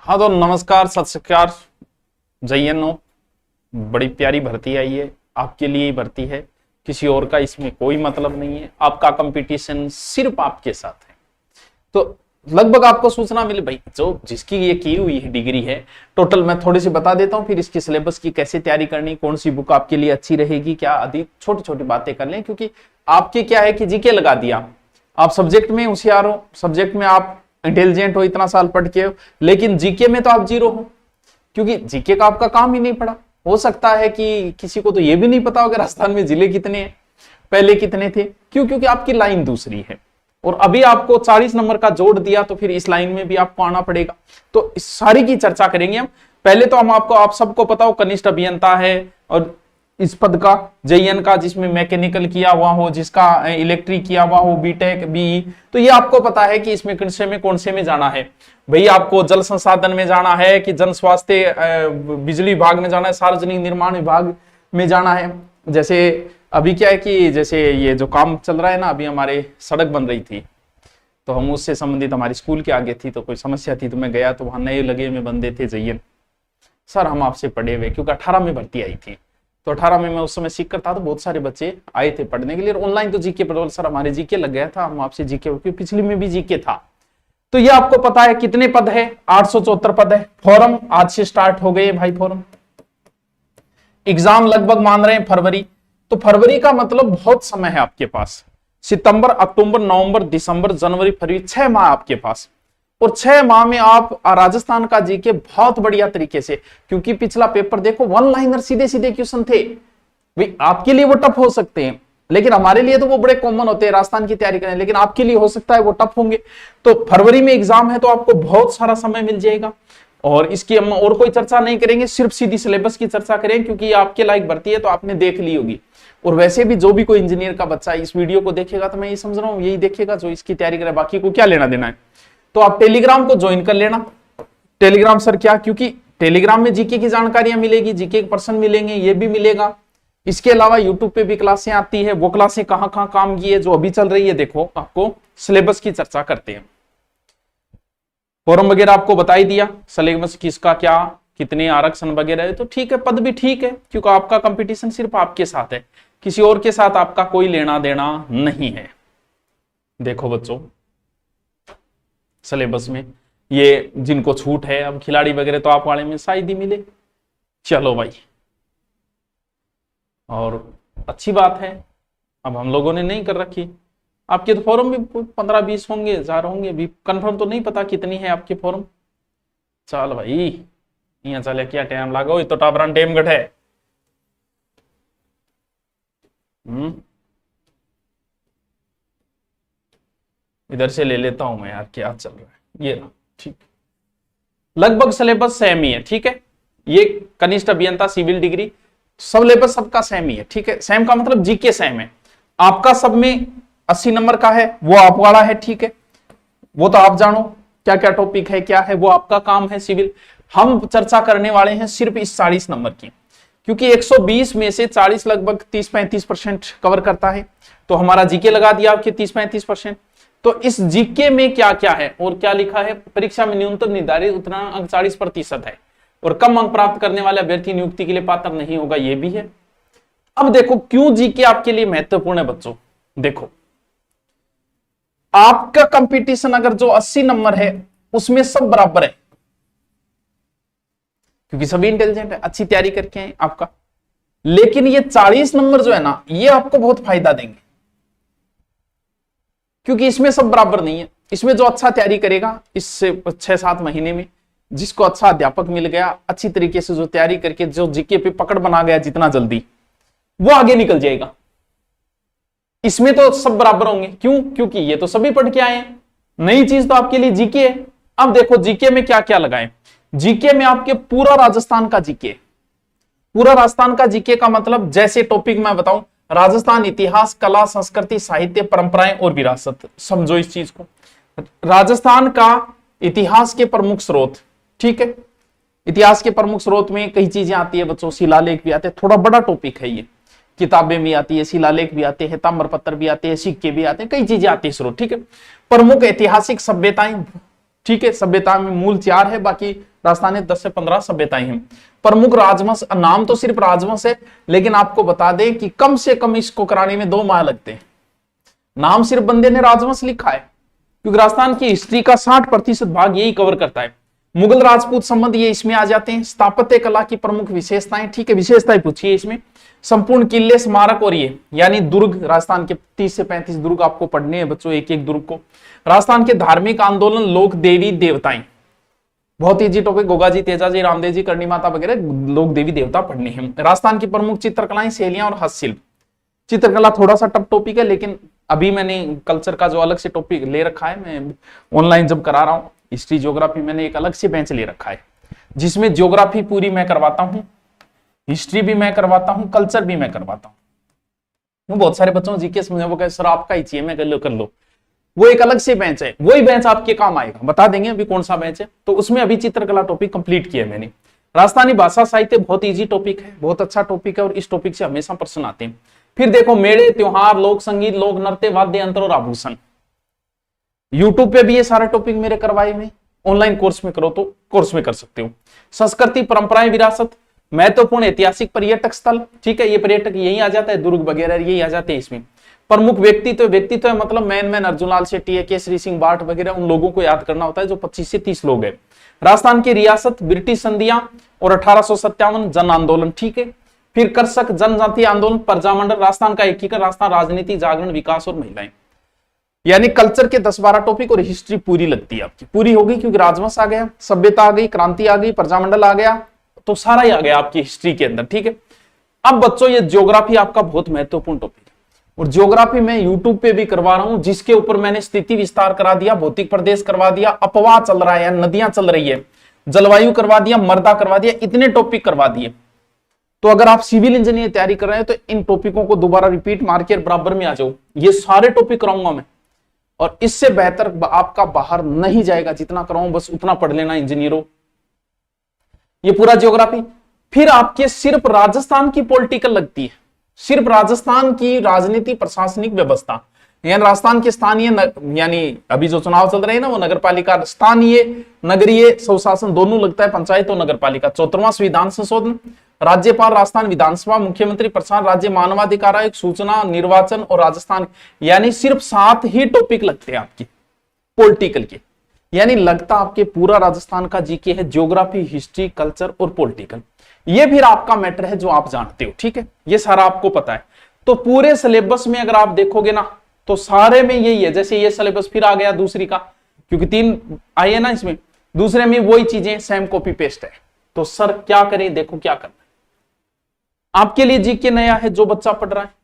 हाँ तो नमस्कार, सत श्रीकार, जय। बड़ी प्यारी भर्ती आई है, आपके लिए ही भर्ती है, किसी और का इसमें कोई मतलब नहीं है। आपका कंपटीशन सिर्फ आपके साथ है। तो लगभग आपको सूचना मिली भाई, जो जिसकी ये की हुई है डिग्री है, टोटल मैं थोड़ी सी बता देता हूँ, फिर इसकी सिलेबस की कैसे तैयारी करनी, कौन सी बुक आपके लिए अच्छी रहेगी, क्या आदि छोटी छोटी बातें कर लें। क्योंकि आपके क्या है कि जीके लगा दिया, आप सब्जेक्ट में होशियार हो, सब्जेक्ट में आप इंटेलिजेंट हो, इतना साल पढ़ के हो, लेकिन जीके में तो आप जीरो हो, क्योंकि जीके का आपका काम ही नहीं पड़ा। हो सकता है कि किसी को तो ये भी नहीं पता हो कि राजस्थान में जिले कितने हैं, पहले कितने थे। क्यों? क्योंकि आपकी लाइन दूसरी है, और अभी आपको 40 नंबर का जोड़ दिया तो फिर इस लाइन में भी आपको आना पड़ेगा। तो इस सारी की चर्चा करेंगे हम। पहले तो हम आप सबको पता हो कनिष्ठ अभियंता है, और इस पद का जेईएन का, जिसमें मैकेनिकल किया हुआ हो, जिसका इलेक्ट्रिक किया हुआ हो, बीटेक बीई, तो ये आपको पता है कि इसमें कौन से में जाना है। भाई आपको जल संसाधन में जाना है कि जन स्वास्थ्य बिजली विभाग में जाना है, सार्वजनिक निर्माण विभाग में जाना है। जैसे अभी क्या है कि जैसे ये जो काम चल रहा है ना, अभी हमारे सड़क बन रही थी, तो हम उससे संबंधित हमारी स्कूल के आगे थी, तो कोई समस्या थी, तो मैं गया, तो वहां नए लगे में बंदे थे जेईएन। सर हम आपसे पढ़े हुए, क्योंकि 18 में भर्ती आई थी, तो 18 में मैं उस समय सीख करता, तो बहुत सारे बच्चे आए थे पढ़ने के लिए। ऑनलाइन तो जीके पढ़ो, सर हमारे जीके लग गया था, हम आपसे जीके, क्योंकि पिछली में भी जीके था। तो ये आपको पता है कितने पद है, 874 पद है। फॉर्म आज से स्टार्ट हो गए भाई, फॉर्म। एग्जाम लगभग मान रहे हैं फरवरी, तो फरवरी का मतलब बहुत समय है आपके पास। सितंबर, अक्टूबर, नवंबर, दिसंबर, जनवरी, फरवरी, 6 माह आपके पास। और 6 माह में आप राजस्थान का जीके बहुत बढ़िया तरीके से, क्योंकि पिछला पेपर देखो, वन लाइनर सीधे सीधे क्वेश्चन थे। भाई आपके लिए वो टफ हो सकते हैं, लेकिन हमारे लिए तो वो बड़े कॉमन होते हैं, राजस्थान की तैयारी करें, लेकिन आपके लिए हो सकता है वो टफ होंगे। तो फरवरी में एग्जाम है, तो आपको बहुत सारा समय मिल जाएगा। और इसकी हम और कोई चर्चा नहीं करेंगे, सिर्फ सीधी सिलेबस की चर्चा करें, क्योंकि आपके लायक भर्ती है, तो आपने देख ली होगी। और वैसे भी जो भी कोई इंजीनियर का बच्चा इस वीडियो को देखेगा, तो मैं ये समझ रहा हूँ यही देखेगा जो इसकी तैयारी करे, बाकी को क्या लेना देना है। तो आप टेलीग्राम को ज्वाइन कर लेना। टेलीग्राम सर क्या? क्योंकि टेलीग्राम में जीके की जानकारियां मिलेगी, जीके के पर्सन मिलेंगे, ये भी मिलेगा। इसके अलावा यूट्यूब पे भी क्लासें आती है, वो क्लासें कहां कहां काम की है, जो अभी चल रही है, देखो आपको सिलेबस की चर्चा करते हैं। फॉर्म वगैरह आपको बता ही दिया, सिलेबस किसका क्या, कितने आरक्षण वगैरह है, तो ठीक है, पद भी ठीक है, क्योंकि आपका कंपटीशन सिर्फ आपके साथ है, किसी और के साथ आपका कोई लेना देना नहीं है। देखो बच्चों, सिलेबस में ये जिनको छूट है, अब खिलाड़ी वगैरह तो आप वाले में शायद ही मिले। चलो भाई, और अच्छी बात है, अब हम लोगों ने नहीं कर रखी। आपके तो फॉर्म भी 15-20 होंगे, 1000 होंगे, अभी कंफर्म तो नहीं पता कितनी है आपके फॉर्म। चल भाई, यहाँ चले क्या टाइम लागो, तो टाबरान टाइम घट है। इधर से ले लेता हूं मैं यार, क्या चल रहा है ये ना। ठीक, लगभग सिलेबस सेम ही है, ठीक है। ये कनिष्ठ अभियंता सिविल डिग्री, सब सिलेबस सबका सेम ही है, ठीक है। सेम का मतलब जीके सेम है। आपका सब में 80 नंबर का है, वो आप वाला है, ठीक है। वो तो आप जानो क्या क्या टॉपिक है, क्या है, वो आपका काम है सिविल। हम चर्चा करने वाले हैं सिर्फ इस 40 नंबर की, क्योंकि 120 में से 40 लगभग 30-35% कवर करता है। तो हमारा जीके लगा दिया आपके 30-35%। तो इस जीके में क्या क्या है और क्या लिखा है, परीक्षा में न्यूनतम निर्धारित उतना अंक 40% है, और कम अंक प्राप्त करने वाले अभ्यर्थी नियुक्ति के लिए पात्र नहीं होगा, ये भी है। अब देखो क्यों जीके आपके लिए महत्वपूर्ण है बच्चों। देखो, आपका कंपटीशन अगर जो 80 नंबर है उसमें सब बराबर है, क्योंकि सभी इंटेलिजेंट है, अच्छी तैयारी करके हैं आपका। लेकिन ये 40 नंबर जो है ना, ये आपको बहुत फायदा देंगे, क्योंकि इसमें सब बराबर नहीं है। इसमें जो अच्छा तैयारी करेगा, इससे 6-7 महीने में जिसको अच्छा अध्यापक मिल गया, अच्छी तरीके से जो तैयारी करके जो जीके पे पकड़ बना गया जितना जल्दी, वो आगे निकल जाएगा। इसमें तो सब बराबर होंगे, क्यों? क्योंकि ये तो सभी पढ़ के आए हैं, नई चीज तो आपके लिए जीके है। अब देखो जीके में क्या क्या लगाएं। जीके में आपके पूरा राजस्थान का जीके, पूरा राजस्थान का जीके का मतलब, जैसे टॉपिक मैं बताऊं, राजस्थान इतिहास, कला, संस्कृति, साहित्य, परंपराएं और विरासत। समझो इस चीज को, राजस्थान का इतिहास के प्रमुख स्रोत, ठीक है। इतिहास के प्रमुख स्रोत में कई चीजें आती है बच्चों, शिलालेख भी आते हैं, थोड़ा बड़ा टॉपिक है ये, किताबें भी आती है, शिलालेख भी आते हैं, ताम्रपत्र भी आते हैं, सिक्के भी आते हैं, कई चीजें आती है स्रोत, ठीक है। प्रमुख ऐतिहासिक सभ्यताएं, ठीक है, सभ्यता में मूल 4 है, बाकी राजस्थान में 10 से 15 सभ्यताएं हैं। प्रमुख राजवंश, नाम तो सिर्फ राजवंश है, लेकिन आपको बता दें कि कम से कम इसको कराने में 2 माह लगते हैं। नाम सिर्फ बंदे ने राजवंश लिखा है, क्योंकि राजस्थान की हिस्ट्री का 60% भाग यही कवर करता है। मुगल राजपूत संबंध ये इसमें आ जाते हैं। स्थापत्य कला की प्रमुख विशेषताएं, ठीक है, विशेषताएं पूछिए इसमें। संपूर्ण किले, स्मारक और ये यानी दुर्ग, राजस्थान के 30 से 35 दुर्ग आपको पढ़ने हैं बच्चों, एक एक दुर्ग को। राजस्थान के धार्मिक आंदोलन, लोक देवी देवताएं, बहुत इजी टॉपिक, गोगा जी, तेजा जी, रामदेव जी, करणी माता वगैरह लोक देवी देवता पढ़ने हैं। राजस्थान की प्रमुख चित्रकलाएं, शैलियां और हस्तशिल्प। चित्रकला थोड़ा सा टफ टॉपिक है, लेकिन अभी मैंने कल्चर का जो अलग से टॉपिक ले रखा है, मैं ऑनलाइन जब करा रहा हूँ, हिस्ट्री ज्योग्राफी मैंने एक अलग से बेंच ले रखा है, जिसमें ज्योग्राफी पूरी मैं करवाता हूँ, हिस्ट्री भी मैं करवाता हूँ, कल्चर भी मैं करवाता हूँ। बहुत सारे बच्चों जीके समझे, वो कहे सर आपका ही चाहिए, मैं कर लो, वो एक अलग से बेंच है, वही बेंच आपके काम आएगा, बता देंगे अभी कौन सा बेंच है। तो उसमें अभी चित्रकला टॉपिक कंप्लीट किया मैंने। राजस्थानी भाषा साहित्य बहुत इजी टॉपिक है, बहुत अच्छा टॉपिक है, और इस टॉपिक से हमेशा प्रश्न आते हैं। फिर देखो मेले, त्योहार, लोक संगीत, लोक नृत्य, वाद्य यंत्र और आभूषण। यूट्यूब पे भी ये सारे टॉपिक मेरे करवाए हुए, ऑनलाइन कोर्स में करो तो कोर्स में कर सकते हो। संस्कृति, परंपराएं, विरासत, महत्वपूर्ण ऐतिहासिक पर्यटक स्थल, ठीक है, ये पर्यटक यही आ जाता है, दुर्ग वगैरह यही आ जाते हैं इसमें। प्रमुख व्यक्तित्व मतलब मैन अर्जुनलाल शेट्टी है, केसरी सिंह बाठ वगैरह, उन लोगों को याद करना होता है जो 25 से 30 लोग हैं। राजस्थान की रियासत, ब्रिटिश संधियां और 1857 जन आंदोलन, ठीक है। फिर कर्षक, जनजातीय आंदोलन, प्रजामंडल, राजस्थान का एकीकरण, राजस्थान राजनीति, जागरण, विकास और महिलाएं। यानी कल्चर के 10-12 टॉपिक और हिस्ट्री पूरी लगती है आपकी, पूरी होगी, क्योंकि राजवंश आ गया, सभ्यता आ गई, क्रांति आ गई, प्रजामंडल आ गया, तो सारा ही आ गया आपकी हिस्ट्री के अंदर, ठीक है। अब बच्चों ये ज्योग्राफी आपका बहुत महत्वपूर्ण टॉपिक है, और ज्योग्राफी मैं यूट्यूब पे भी करवा रहा हूं, जिसके ऊपर मैंने स्थिति विस्तार करा दिया, भौतिक प्रदेश करवा दिया, अपवाह चल रहा है, नदियां चल रही है, जलवायु करवा दिया, मर्दा करवा दिया, इतने टॉपिक करवा दिए। तो अगर आप सिविल इंजीनियर तैयारी कर रहे हैं तो इन टॉपिकों को दोबारा रिपीट मार के बराबर में आ जाओ, ये सारे टॉपिक कराऊंगा मैं, और इससे बेहतर आपका बाहर नहीं जाएगा, जितना कराऊं बस उतना पढ़ लेना इंजीनियरों, ये पूरा ज्योग्राफी। फिर आपके सिर्फ राजस्थान की पॉलिटिकल लगती है, सिर्फ राजस्थान की राजनीति, प्रशासनिक व्यवस्था, यानी राजस्थान के स्थानीय यानी अभी जो चुनाव चल रहे हैं ना, वो नगर पालिका, स्थानीय नगरीय स्वशासन दोनों लगता है, पंचायत और नगर पालिका। 14वां संविधान संशोधन, राज्यपाल, राजस्थान विधानसभा, मुख्यमंत्री, प्रसार राज्य, मानवाधिकार आयोग, सूचना, निर्वाचन और राजस्थान, यानी सिर्फ 7 ही टॉपिक लगते हैं आपकी पॉलिटिकल के। यानी लगता आपके पूरा राजस्थान का जीके है, ज्योग्राफी, हिस्ट्री, कल्चर और पॉलिटिकल। ये फिर आपका मैटर है जो आप जानते हो, ठीक है, ये सारा आपको पता है। तो पूरे सिलेबस में अगर आप देखोगे ना तो सारे में यही है, जैसे ये सिलेबस फिर आ गया दूसरी का, क्योंकि 3 आए है ना इसमें, दूसरे में वही चीजें सेम कॉपी पेस्ट है। तो सर क्या करें, देखो क्या करना है आपके लिए। जीके नया है, जो बच्चा पढ़ रहा है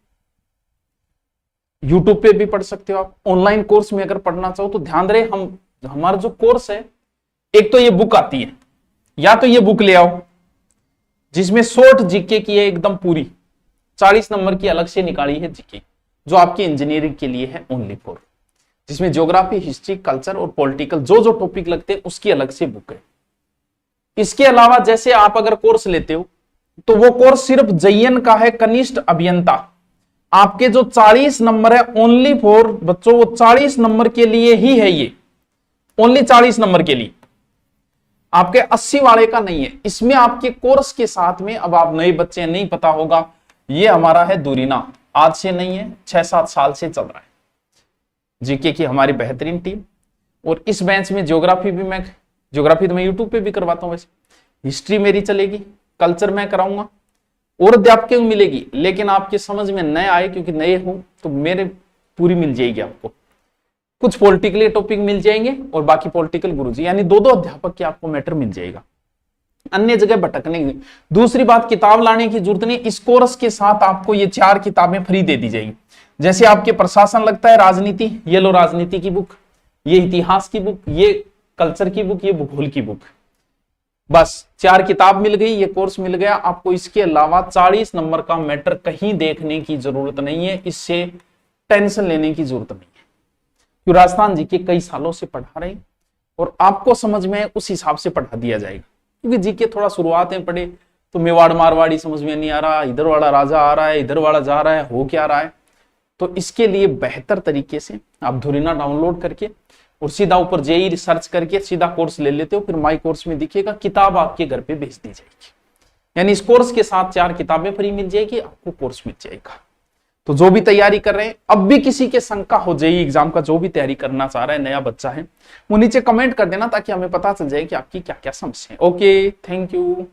यूट्यूब पे भी पढ़ सकते हो आप, ऑनलाइन कोर्स में अगर पढ़ना चाहो तो ध्यान रहे, हमारा जो कोर्स है, एक तो ये बुक आती है, या तो ये बुक ले आओ जिसमें शॉर्ट जीके की है एकदम पूरी, 40 नंबर की अलग से निकाली है जीके, जो आपकी इंजीनियरिंग के लिए है ओनली फॉर, जिसमें ज्योग्राफी, हिस्ट्री, कल्चर और पॉलिटिकल जो जो टॉपिक लगते हैं उसकी अलग से बुक है। इसके अलावा जैसे आप अगर कोर्स लेते हो तो वो कोर्स सिर्फ जयन का है, कनिष्ठ अभियंता, आपके जो 40 नंबर है ओनली फॉर बच्चों, वो 40 नंबर के लिए ही है, ये ओनली 40 नंबर के लिए, आपके 80 वाले का नहीं है। इसमें आपके कोर्स के साथ में, अब आप नए बच्चे नहीं पता होगा, ये हमारा है दूरीना, आज से नहीं है, 6-7 साल से चल रहा है जीके की हमारी बेहतरीन टीम। और इस बेंच में ज्योग्राफी तो मैं यूट्यूब पे भी करवाता हूं, वैसे हिस्ट्री मेरी चलेगी, कल्चर मैं कराऊंगा और अध्यापकों को मिलेगी, लेकिन आपके समझ में नए आए क्योंकि नए हो तो मेरे पूरी मिल जाएगी आपको। कुछ पॉलिटिकल टॉपिक मिल जाएंगे और बाकी पॉलिटिकल गुरुजी, यानी 2-2 अध्यापक के आपको मैटर मिल जाएगा, अन्य जगह भटकने की। दूसरी बात, किताब लाने की जरूरत नहीं, इस कोर्स के साथ आपको ये 4 किताबें फ्री दे दी जाएगी। जैसे आपके प्रशासन लगता है, राजनीति, ये लो राजनीति की बुक, ये इतिहास की बुक, ये कल्चर की बुक, ये भूगोल की बुक, बस 4 किताब मिल गई, ये कोर्स मिल गया आपको। इसके अलावा 40 नंबर का मैटर कहीं देखने की जरूरत नहीं है, इससे टेंशन लेने की जरूरत नहीं है, क्योंकि राजस्थान जी के कई सालों से पढ़ा रहे हैं और आपको समझ में उस हिसाब से पढ़ा दिया जाएगा। क्योंकि जीके थोड़ा शुरुआत में पढ़े तो मेवाड़ मारवाड़ी समझ में नहीं आ रहा, इधर वाला राजा आ रहा है, इधर वाला जा रहा है, हो क्या रहा है। तो इसके लिए बेहतर तरीके से आप धुरीना डाउनलोड करके और सीधा ऊपर जेई रिसर्च करके सीधा कोर्स ले लेते हो, फिर माई कोर्स में दिखेगा किताब आपके घर पे भेज दी जाएगी। यानी इस कोर्स के साथ 4 किताबें फ्री मिल जाएगी, आपको कोर्स मिल जाएगा। तो जो भी तैयारी कर रहे हैं, अब भी किसी के शंका हो जेई एग्जाम का, जो भी तैयारी करना चाह रहा है, नया बच्चा है, वो नीचे कमेंट कर देना ताकि हमें पता चल जाए कि आपकी क्या क्या समस्या है। Okay, thank you.